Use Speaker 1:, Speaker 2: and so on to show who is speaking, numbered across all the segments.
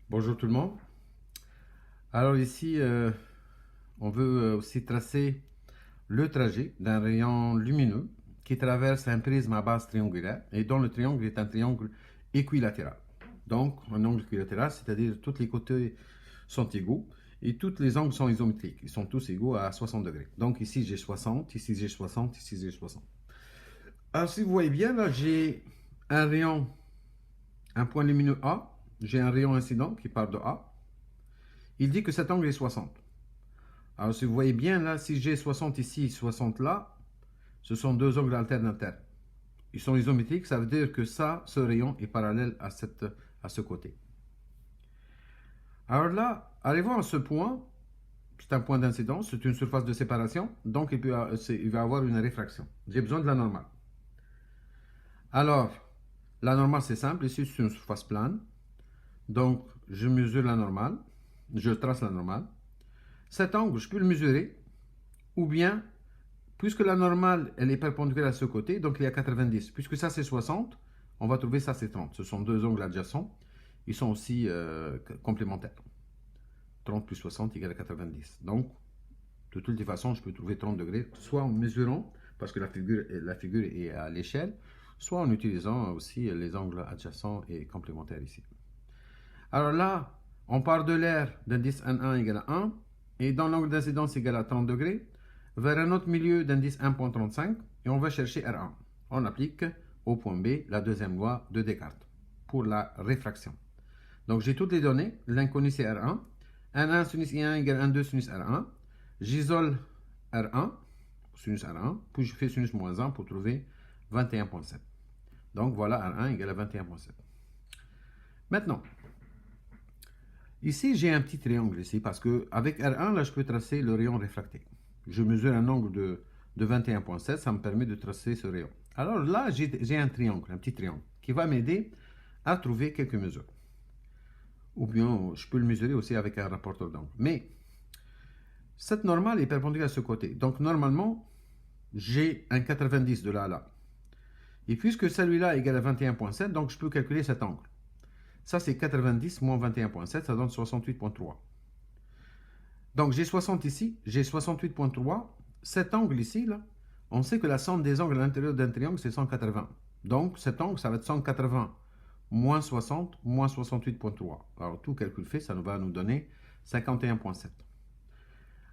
Speaker 1: Bonjour tout le monde. Alors ici, on veut aussi tracer le trajet d'un rayon lumineux qui traverse un prisme à base triangulaire et dont le triangle est un triangle équilatéral. Donc, un angle équilatéral, c'est-à-dire tous les côtés sont égaux et tous les angles sont isométriques. Ils sont tous égaux à 60 degrés. Donc ici j'ai 60, ici j'ai 60, ici j'ai 60. Alors si vous voyez bien, là j'ai un rayon, un point lumineux A, j'ai un rayon incident qui part de A. Il dit que cet angle est 60. Alors si vous voyez bien là, si j'ai 60 ici, 60 là, ce sont deux angles alternes. Ils sont isométriques, ça veut dire que ça, ce rayon est parallèle à ce côté. Alors là, arrivons à ce point, c'est un point d'incidence, c'est une surface de séparation, donc il va avoir une réfraction. J'ai besoin de la normale. Alors, la normale c'est simple, ici c'est une surface plane, donc je mesure la normale, je trace la normale. Cet angle, je peux le mesurer, ou bien puisque la normale, elle est perpendiculaire à ce côté, donc il y a 90. Puisque ça, c'est 60, on va trouver ça, c'est 30. Ce sont deux angles adjacents. Ils sont aussi complémentaires. 30 plus 60 égale 90. Donc, de toutes les façons, je peux trouver 30 degrés, soit en mesurant, parce que la figure est à l'échelle, soit en utilisant aussi les angles adjacents et complémentaires ici. Alors là, on part de l'air d'indice N1 égale à 1, et dans l'angle d'incidence égale à 30 degrés, vers un autre milieu d'indice 1.35 et on va chercher R1. On applique au point B la deuxième loi de Descartes pour la réfraction. Donc j'ai toutes les données, l'inconnu c'est R1, N1 sinus I1 égale N2 sinus R1, j'isole R1, sinus R1, puis je fais sinus moins 1 pour trouver 21.7. Donc voilà R1 égale à 21.7. Maintenant, ici j'ai un petit triangle ici parce que avec R1 là je peux tracer le rayon réfracté. Je mesure un angle de 21.7, ça me permet de tracer ce rayon. Alors là, j'ai un triangle, un petit triangle, qui va m'aider à trouver quelques mesures. Ou bien, je peux le mesurer aussi avec un rapporteur d'angle. Mais, cette normale est perpendiculaire à ce côté. Donc, normalement, j'ai un 90 de là à là. Et puisque celui-là est égal à 21.7, donc je peux calculer cet angle. Ça, c'est 90 moins 21.7, ça donne 68.3. Donc, j'ai 60 ici, j'ai 68.3. Cet angle ici, là, on sait que la somme des angles à l'intérieur d'un triangle, c'est 180. Donc, cet angle, ça va être 180 moins 60 moins 68.3. Alors, tout calcul fait, ça va nous donner 51.7.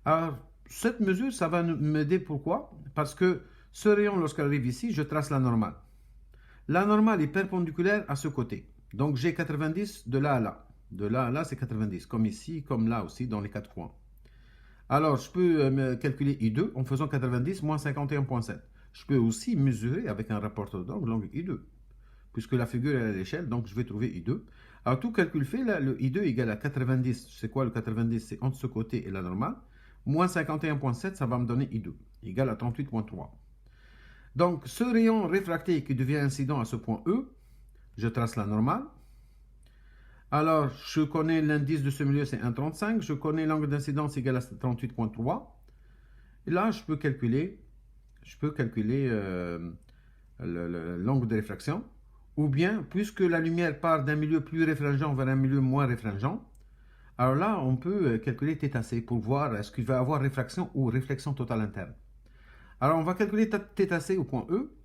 Speaker 1: Alors, cette mesure, ça va m'aider pourquoi? Parce que ce rayon, lorsqu'il arrive ici, je trace la normale. La normale est perpendiculaire à ce côté. Donc, j'ai 90 de là à là. De là à là, c'est 90, comme ici, comme là aussi, dans les quatre coins. Alors, je peux calculer I2 en faisant 90 moins 51.7. Je peux aussi mesurer avec un rapporteur d'angle l'angle I2, puisque la figure est à l'échelle, donc je vais trouver I2. Alors, tout calcul fait, là, le I2 égale à 90. C'est quoi le 90? C'est entre ce côté et la normale. Moins 51.7, ça va me donner I2, égale à 38.3. Donc, ce rayon réfracté qui devient incident à ce point E, je trace la normale. Alors, je connais l'indice de ce milieu, c'est 1,35. Je connais l'angle d'incidence égal à 38.3. Et là, je peux calculer l'angle de réfraction. Ou bien, puisque la lumière part d'un milieu plus réfringent vers un milieu moins réfringent, alors là, on peut calculer θc pour voir est-ce qu'il va y avoir réfraction ou réflexion totale interne. Alors, on va calculer θc au point E.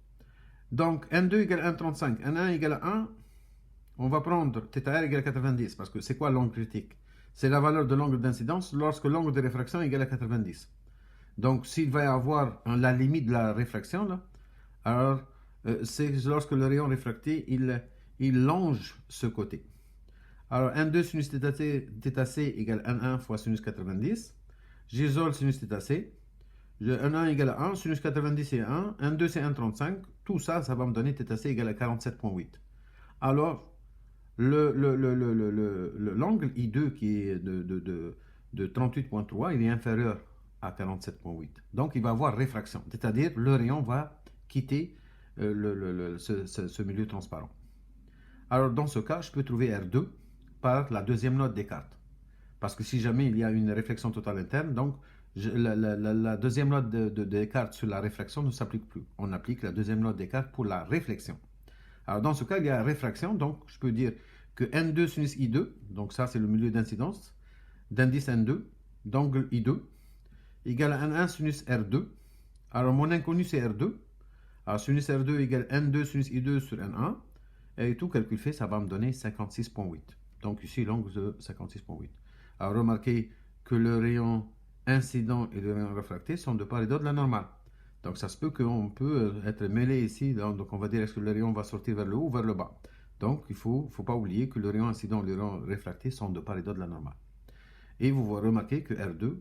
Speaker 1: Donc, N2 égale 1,35, N1 égale à 1. On va prendre θr égale à 90, parce que c'est quoi l'angle critique? C'est la valeur de l'angle d'incidence lorsque l'angle de réfraction est égal à 90. Donc, s'il va y avoir la limite de la réfraction, là, alors c'est lorsque le rayon réfracté, il longe ce côté. Alors, N2 sinus θc égale N1 fois sinus 90. J'isole sinus θc. N1 égale à 1, sinus 90 c'est 1, N2 c'est 1,35. Tout ça, ça va me donner θc égale à 47.8. Alors, l'angle I2 qui est de 38.3, il est inférieur à 47.8. Donc, il va avoir réfraction, c'est-à-dire le rayon va quitter ce milieu transparent. Alors, dans ce cas, je peux trouver R2 par la deuxième loi de Descartes. Parce que si jamais il y a une réflexion totale interne, donc la deuxième loi de Descartes sur la réflexion ne s'applique plus. On applique la deuxième loi de Descartes pour la réflexion. Alors, dans ce cas, il y a réfraction, donc je peux dire que N2 sinus I2, donc ça c'est le milieu d'incidence, d'indice N2, d'angle I2, égale à N1 sinus R2. Alors mon inconnu c'est R2. Alors sinus R2 égale N2 sinus I2 sur N1. Et tout calcul fait, ça va me donner 56,8. Donc ici l'angle de 56,8. Alors remarquez que le rayon incident et le rayon réfracté sont de part et d'autre de la normale. Donc ça se peut qu'on peut être mêlé ici. Donc on va dire est-ce que le rayon va sortir vers le haut ou vers le bas. Donc il ne faut pas oublier que le rayon incident et le rayon réfracté sont de part et d'autre de la normale. Et vous remarquez que R2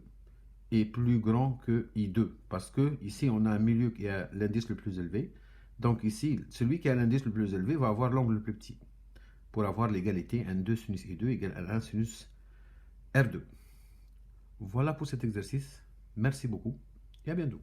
Speaker 1: est plus grand que I2 parce que ici on a un milieu qui a l'indice le plus élevé. Donc ici, celui qui a l'indice le plus élevé va avoir l'angle le plus petit pour avoir l'égalité N2 sinus I2 égale N1 sinus R2. Voilà pour cet exercice. Merci beaucoup et à bientôt.